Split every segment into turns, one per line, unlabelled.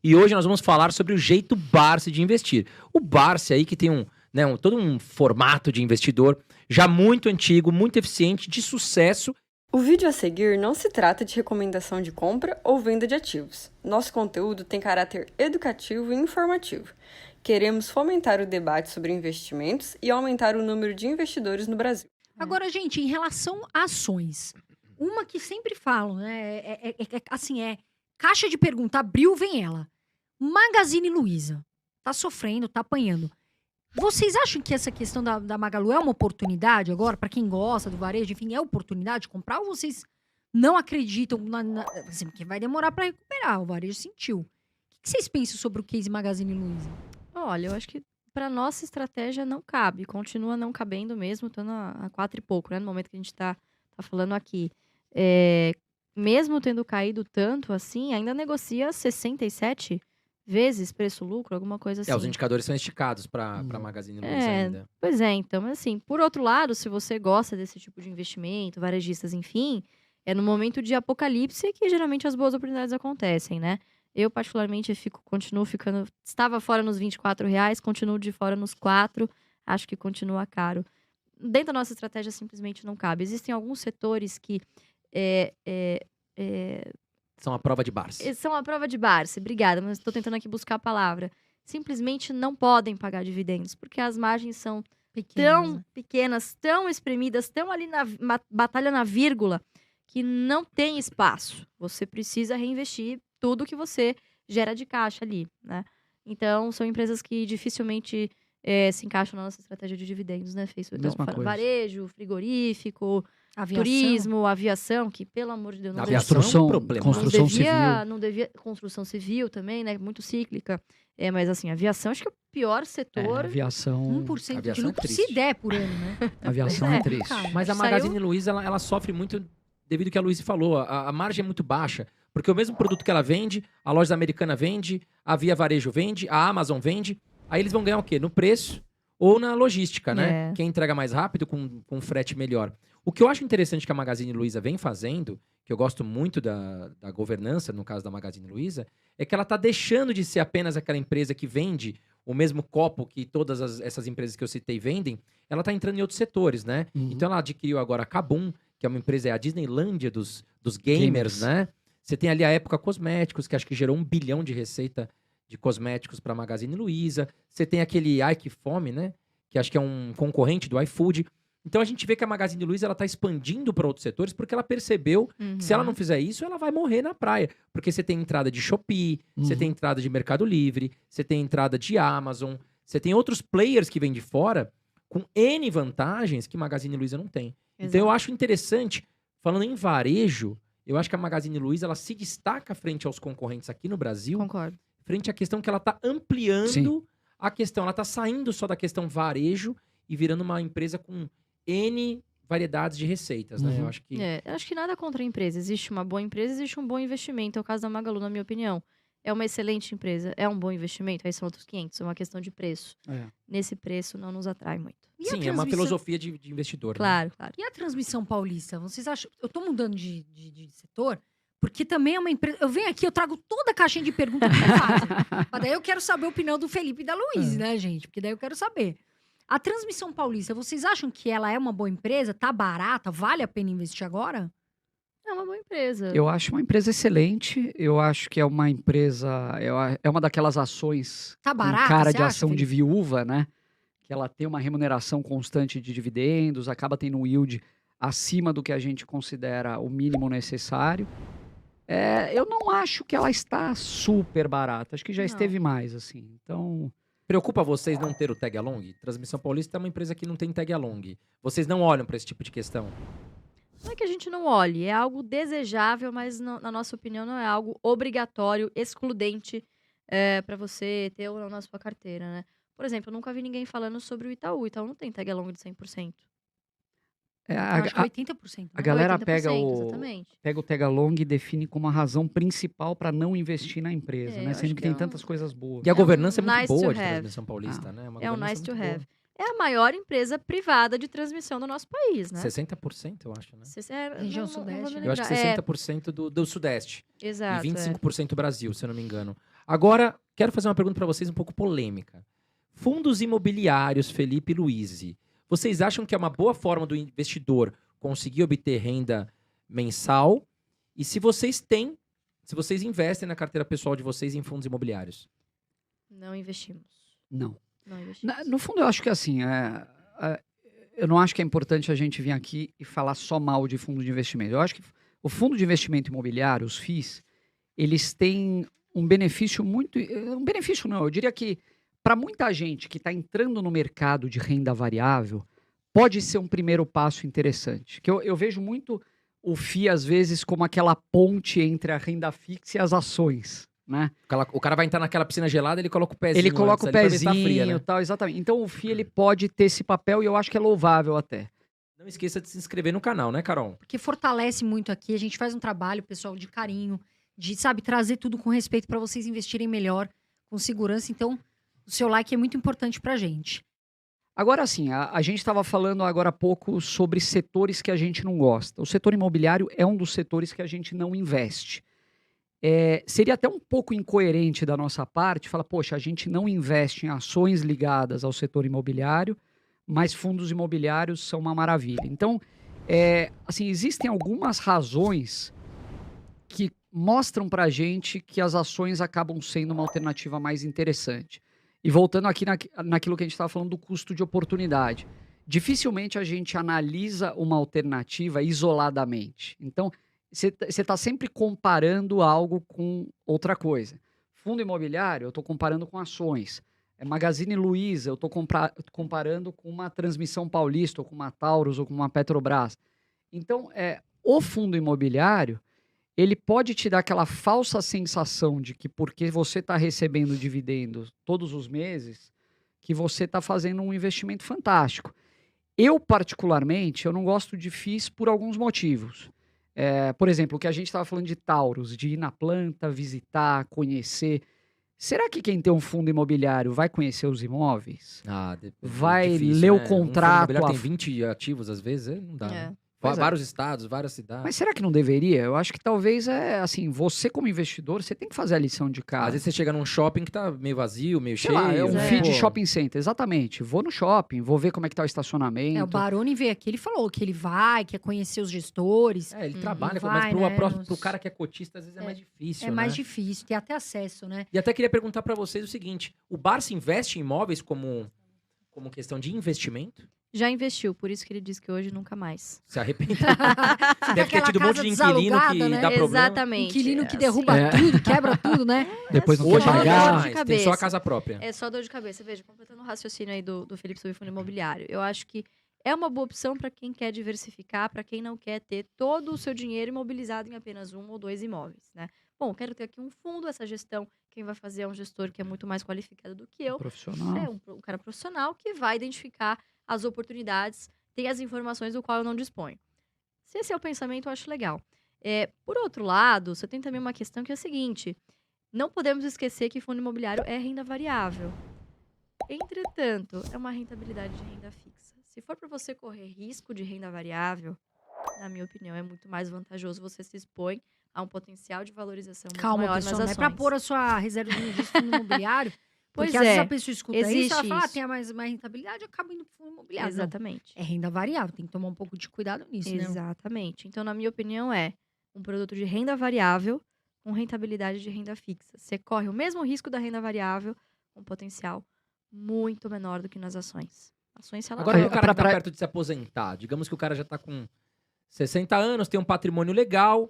E hoje nós vamos falar sobre o jeito Barsi de investir. O Barsi aí que tem todo um formato de investidor já muito antigo, muito eficiente, de sucesso.
O vídeo a seguir não se trata de recomendação de compra ou venda de ativos. Nosso conteúdo tem caráter educativo e informativo. Queremos fomentar o debate sobre investimentos e aumentar o número de investidores no Brasil.
Agora, gente, em relação a ações, uma que sempre falam, né? Caixa de pergunta, abriu, vem ela. Magazine Luiza. Tá sofrendo, tá apanhando. Vocês acham que essa questão da Magalu é uma oportunidade agora, para quem gosta do varejo, enfim, é oportunidade de comprar? Ou vocês não acreditam assim, que vai demorar para recuperar? O varejo sentiu. O que vocês pensam sobre o case Magazine Luiza?
Olha, eu acho que para nossa estratégia não cabe. Continua não cabendo mesmo, estando a 4 e pouco, né? No momento que a gente tá falando aqui. Mesmo tendo caído tanto assim, ainda negocia 67 vezes preço-lucro, alguma coisa assim.
Os indicadores são esticados para Magazine Luiza ainda.
Pois é, então, assim, por outro lado, se você gosta desse tipo de investimento, varejistas, enfim, é no momento de apocalipse que geralmente as boas oportunidades acontecem, né? Eu, particularmente, continuo ficando... Estava fora nos R$24, continuo de fora nos 4, acho que continua caro. Dentro da nossa estratégia, simplesmente não cabe. Existem alguns setores que...
São a prova de Barsi.
São a prova de Barsi, obrigada, mas estou tentando aqui buscar a palavra. Simplesmente não podem pagar dividendos, porque as margens são tão pequenas, tão espremidas, tão ali na batalha na vírgula, que não tem espaço. Você precisa reinvestir tudo que você gera de caixa ali, né? Então, são empresas que dificilmente se encaixam na nossa estratégia de dividendos, né, Fê? Então, varejo, frigorífico... Turismo, aviação, que pelo amor de Deus não
construção civil.
Não devia, construção civil também, né? Muito cíclica. Mas assim, aviação acho que é o pior setor.
Aviação.
1%
aviação
de lucro se der por ano, né?
Aviação é triste.
Mas a Magazine Luiza, ela sofre muito devido ao que a Luiz falou. A margem é muito baixa. Porque o mesmo produto que ela vende, a loja americana vende, a Via Varejo vende, a Amazon vende. Aí eles vão ganhar o quê? No preço ou na logística, né? Quem entrega mais rápido com frete melhor. O que eu acho interessante que a Magazine Luiza vem fazendo, que eu gosto muito da governança, no caso da Magazine Luiza, é que ela está deixando de ser apenas aquela empresa que vende o mesmo copo que todas essas empresas que eu citei vendem, ela está entrando em outros setores, né? Então ela adquiriu agora a Kabum, que é uma empresa, é a Disneylândia dos gamers, né? Você tem ali a Época Cosméticos, que acho que gerou 1 bilhão de receita de cosméticos para a Magazine Luiza. Você tem aquele Ike Fome, né? Que acho que é um concorrente do iFood. Então a gente vê que a Magazine Luiza ela está expandindo para outros setores porque ela percebeu que se ela não fizer isso, ela vai morrer na praia. Porque você tem entrada de Shopee, você tem entrada de Mercado Livre, você tem entrada de Amazon, você tem outros players que vêm de fora com N vantagens que Magazine Luiza não tem.
Exato.
Então eu acho interessante, falando em varejo, eu acho que a Magazine Luiza ela se destaca frente aos concorrentes aqui no Brasil.
Concordo.
Frente à questão que ela está ampliando a questão. Ela está saindo só da questão varejo e virando uma empresa com N variedades de receitas, né? Eu acho que...
acho que nada contra a empresa. Existe uma boa empresa, existe um bom investimento. É o caso da Magalu, na minha opinião. É uma excelente empresa, é um bom investimento. Aí são outros 500, é uma questão de preço. Nesse preço não nos atrai muito.
Sim, é uma filosofia de investidor.
Claro,
né?
claro.
E a Transmissão Paulista? Vocês acham... Eu tô mudando de setor, porque também é uma empresa... Eu venho aqui, eu trago toda a caixinha de perguntas que me fazem. Mas daí eu quero saber a opinião do Felipe e da Luiz, né, gente? Porque daí eu quero saber. A Transmissão Paulista, vocês acham que ela é uma boa empresa? Tá barata? Vale a pena investir agora?
É uma boa empresa.
Eu acho uma empresa excelente. Eu acho que é uma empresa... É uma daquelas ações
tá barata,
com cara de
acha,
ação
Felipe?
de viúva, né? Que ela tem uma remuneração constante de dividendos, acaba tendo um yield acima do que a gente considera o mínimo necessário. Eu não acho que ela está super barata. Acho que já esteve mais, assim. Então...
Preocupa vocês não ter o tag along? Transmissão Paulista é uma empresa que não tem tag along. Vocês não olham para esse tipo de questão?
Não é que a gente não olhe, é algo desejável, mas na nossa opinião não é algo obrigatório, excludente para você ter ou não na sua carteira, né? Por exemplo, eu nunca vi ninguém falando sobre o Itaú. O Itaú não tem tag along de 100%.
Acho que 80%.
A galera
80%,
pega
exatamente.
o tag along e define como a razão principal para não investir na empresa, né?
eu
Sendo
acho
que
que
tem
é
tantas coisas boas.
E a governança é
um
muito
nice
boa
to
de
have.
Transmissão Paulista, né? Uma
É um
governança
nice to
muito boa.
have. É a maior empresa privada de transmissão do nosso país, né?
60%, eu acho, né?
Região
Sudeste.
Eu acho que 60% do Sudeste.
Exato.
E 25% do Brasil, se eu não me engano. Agora, quero fazer uma pergunta para vocês um pouco polêmica. Fundos imobiliários, Felipe e Luiz, vocês acham que é uma boa forma do investidor conseguir obter renda mensal? E se vocês investem na carteira pessoal de vocês em fundos imobiliários?
Não investimos.
Não.
Não investimos.
No fundo, eu acho que assim, eu não acho que é importante a gente vir aqui e falar só mal de fundo de investimento. Eu acho que o fundo de investimento imobiliário, os FIIs, eles têm um benefício muito... Um benefício não, eu diria que para muita gente que está entrando no mercado de renda variável, pode ser um primeiro passo interessante. Que eu vejo muito o FII, às vezes, como aquela ponte entre a renda fixa e as ações, né?
O cara vai entrar naquela piscina gelada, ele coloca o pezinho.
Ele coloca o
antes ali pra ver se
pezinho
tá fria, né?
e tal, exatamente. Então o FII ele pode ter esse papel e eu acho que é louvável até.
Não esqueça de se inscrever no canal, né, Carol?
Porque fortalece muito aqui. A gente faz um trabalho, pessoal, de carinho, de, sabe, trazer tudo com respeito para vocês investirem melhor, com segurança. Então, o seu like é muito importante pra gente.
Agora sim, a gente estava falando agora há pouco sobre setores que a gente não gosta. O setor imobiliário é um dos setores que a gente não investe. Seria até um pouco incoerente da nossa parte falar, poxa, a gente não investe em ações ligadas ao setor imobiliário, mas fundos imobiliários são uma maravilha. Então, assim, existem algumas razões que mostram para a gente que as ações acabam sendo uma alternativa mais interessante. E voltando aqui naquilo que a gente estava falando do custo de oportunidade. Dificilmente a gente analisa uma alternativa isoladamente. Então, você está sempre comparando algo com outra coisa. Fundo imobiliário, eu estou comparando com ações. Magazine Luiza, eu estou comparando com uma Transmissão Paulista, ou com uma Taurus, ou com uma Petrobras. Então, o fundo imobiliário, ele pode te dar aquela falsa sensação de que porque você está recebendo dividendos todos os meses, que você está fazendo um investimento fantástico. Eu, particularmente, eu não gosto de FIIs por alguns motivos. Por exemplo, o que a gente estava falando de Taurus, de ir na planta, visitar, conhecer. Será que quem tem um fundo imobiliário vai conhecer os imóveis? Vai
difícil,
ler
né?
o contrato?
Um fundo imobiliário tem 20 ativos, às vezes, não dá. Né?
Pois
Vários estados, várias cidades.
Mas será que não deveria? Eu acho que talvez assim, você como investidor, você tem que fazer a lição de casa.
Às vezes você chega num shopping que tá meio vazio, meio
Sei
cheio.
lá, é um
né?
feed de shopping center, exatamente. Vou no shopping, vou ver como é que tá o estacionamento.
O Baroni veio aqui, ele falou que ele vai, quer conhecer os gestores.
Ele trabalha,
vai,
mas pro cara que é cotista, às vezes é mais difícil, né?
Mais difícil, tem até acesso, né?
E até queria perguntar pra vocês o seguinte, o Barça investe em imóveis como questão de investimento?
Já investiu, por isso que ele disse que hoje nunca mais.
Se arrependeu. Deve ter
Aquela
tido um monte
casa
de inquilino que
desalugada,
dá
né?
problema.
Exatamente.
Inquilino que derruba tudo, quebra tudo, né?
Depois não
Hoje
quer
não
pagar.
mais, tem só a casa própria.
É só dor de cabeça. Veja, completando o raciocínio aí do Felipe sobre fundo imobiliário. Eu acho que é uma boa opção para quem quer diversificar, para quem não quer ter todo o seu dinheiro imobilizado em apenas 1 ou 2 imóveis, né? Bom, quero ter aqui um fundo, essa gestão, quem vai fazer é um gestor que é muito mais qualificado do que eu.
Profissional.
Um cara profissional que vai identificar as oportunidades, tem as informações do qual eu não disponho. Se esse é o pensamento, eu acho legal. Por outro lado, você tem também uma questão que é a seguinte, não podemos esquecer que fundo imobiliário é renda variável. Entretanto, é uma rentabilidade de renda fixa. Se for para você correr risco de renda variável, na minha opinião, é muito mais vantajoso você se expõe a um potencial de valorização muito maior nas
pessoal, não
ações.
é pra pôr a sua reserva de fundo imobiliário.
Pois
Porque às vezes a pessoa escuta isso, ela fala,
isso.
tem mais rentabilidade, acaba indo pro fundo imobiliário.
Exatamente.
Não, é renda variável, tem que tomar um pouco de cuidado nisso, né?
Exatamente. Então, na minha opinião, é um produto de renda variável com rentabilidade de renda fixa. Você corre o mesmo risco da renda variável com potencial muito menor do que nas ações. Ações, sei lá.
Agora, o cara que tá perto de se aposentar, digamos que o cara já tá com 60 anos, tem um patrimônio legal,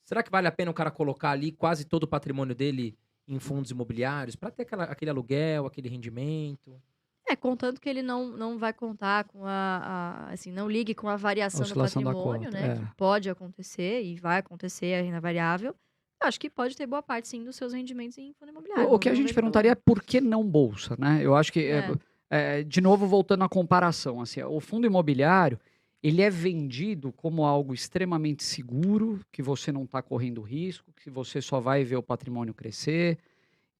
será que vale a pena o cara colocar ali quase todo o patrimônio dele em fundos imobiliários para ter aquele aluguel, aquele rendimento?
Contanto que ele não vai contar com assim, não ligue com a variação do patrimônio, né? Que pode acontecer e vai acontecer a renda variável. Eu acho que pode ter boa parte, sim, dos seus rendimentos em fundo imobiliário.
O que a gente perguntaria é por que não bolsa, né? Eu acho que, de novo, voltando à comparação, assim, o fundo imobiliário, ele é vendido como algo extremamente seguro, que você não está correndo risco, que você só vai ver o patrimônio crescer.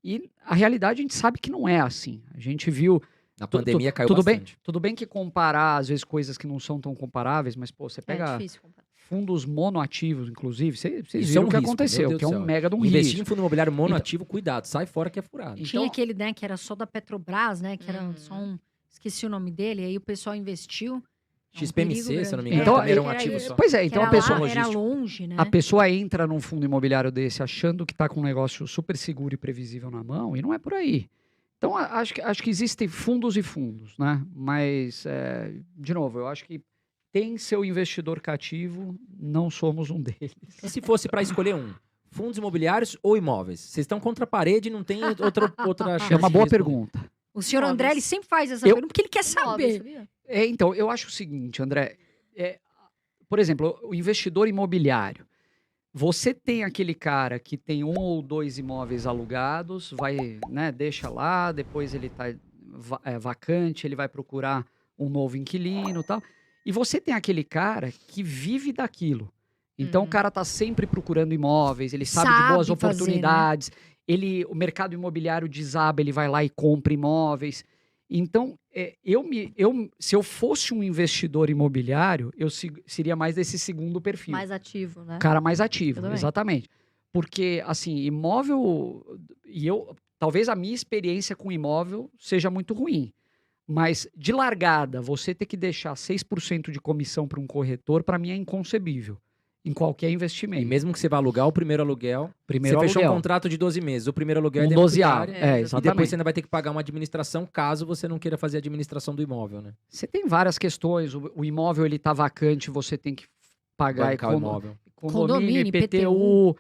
E a realidade a gente sabe que não é assim. A gente viu...
Na pandemia caiu
bastante.
bastante.
Tudo bem que comparar, às vezes, coisas que não são tão comparáveis, mas, pô, você pega...
É difícil comparar.
fundos monoativos, inclusive, vocês
Isso
viram
é um
o que
risco,
aconteceu,
meu Deus
que é
do
um
céu.
mega de um
Investir
risco.
em fundo imobiliário monoativo, cuidado, sai fora que é furado.
Tinha aquele, né, que era só da Petrobras, né? Que era só um. Esqueci o nome dele, aí o pessoal investiu. É um
XPMC,
perigo
se eu não me
grande.
engano,
Então,
também era um
era
ativo
isso.
só.
Pois é,
Que
então
era
a pessoa,
lá, era
logístico.
longe, né?
a pessoa entra num fundo imobiliário desse achando que está com um negócio super seguro e previsível na mão, e não é por aí. Então, acho que existem fundos e fundos, né? Mas, de novo, eu acho que tem seu investidor cativo, não somos um deles.
E se fosse para escolher um? Fundos imobiliários ou imóveis? Vocês estão contra a parede e não tem outra chance.
É uma
de
boa
responder.
pergunta.
O senhor
Imóveis.
André, ele sempre faz essa
Eu-
pergunta porque ele quer
Imóveis,
saber.
sabia?
Então, eu acho o seguinte, André. Por exemplo, o investidor imobiliário. Você tem aquele cara que tem 1 ou 2 imóveis alugados, vai, né, deixa lá, depois ele está vacante, ele vai procurar um novo inquilino e tal. E você tem aquele cara que vive daquilo. Então o cara está sempre procurando imóveis, ele sabe de boas
Sabe fazer, né?
oportunidades, o mercado imobiliário desaba, ele vai lá e compra imóveis. Então, se eu fosse um investidor imobiliário, eu seria mais desse segundo perfil.
Mais ativo, né?
Cara mais
Eu
ativo,
também.
exatamente. Porque, assim, imóvel. Talvez a minha experiência com imóvel seja muito ruim. Mas, de largada, você ter que deixar 6% de comissão para um corretor, para mim é inconcebível. Em qualquer investimento.
E mesmo que você vá alugar o primeiro aluguel,
Primeiro
você fechou um
aluguel.
contrato de 12 meses. O primeiro aluguel é
Um
deficitário.
dozeavo.
É,
É,
E depois
exatamente.
você ainda vai ter que pagar uma administração caso você não queira fazer a administração do imóvel, né?
Você tem várias questões. O imóvel ele tá vacante, você tem que pagar
Bancar o imóvel.
condomínio, IPTU.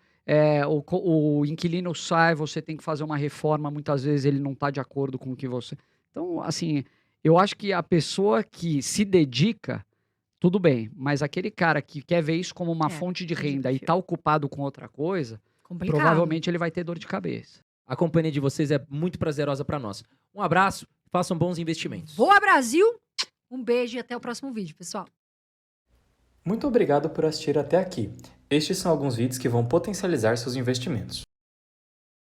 O inquilino sai, você tem que fazer uma reforma. Muitas vezes ele não está de acordo com o que você. Então, assim, eu acho que a pessoa que se dedica, tudo bem. Mas aquele cara que quer ver isso como uma fonte de renda e
perfil.
está ocupado com outra coisa,
Complicado.
provavelmente ele vai ter dor de cabeça.
A companhia de vocês é muito prazerosa para nós. Um abraço, façam bons investimentos.
Voa Brasil! Um beijo e até o próximo vídeo, pessoal.
Muito obrigado por assistir até aqui. Estes são alguns vídeos que vão potencializar seus investimentos.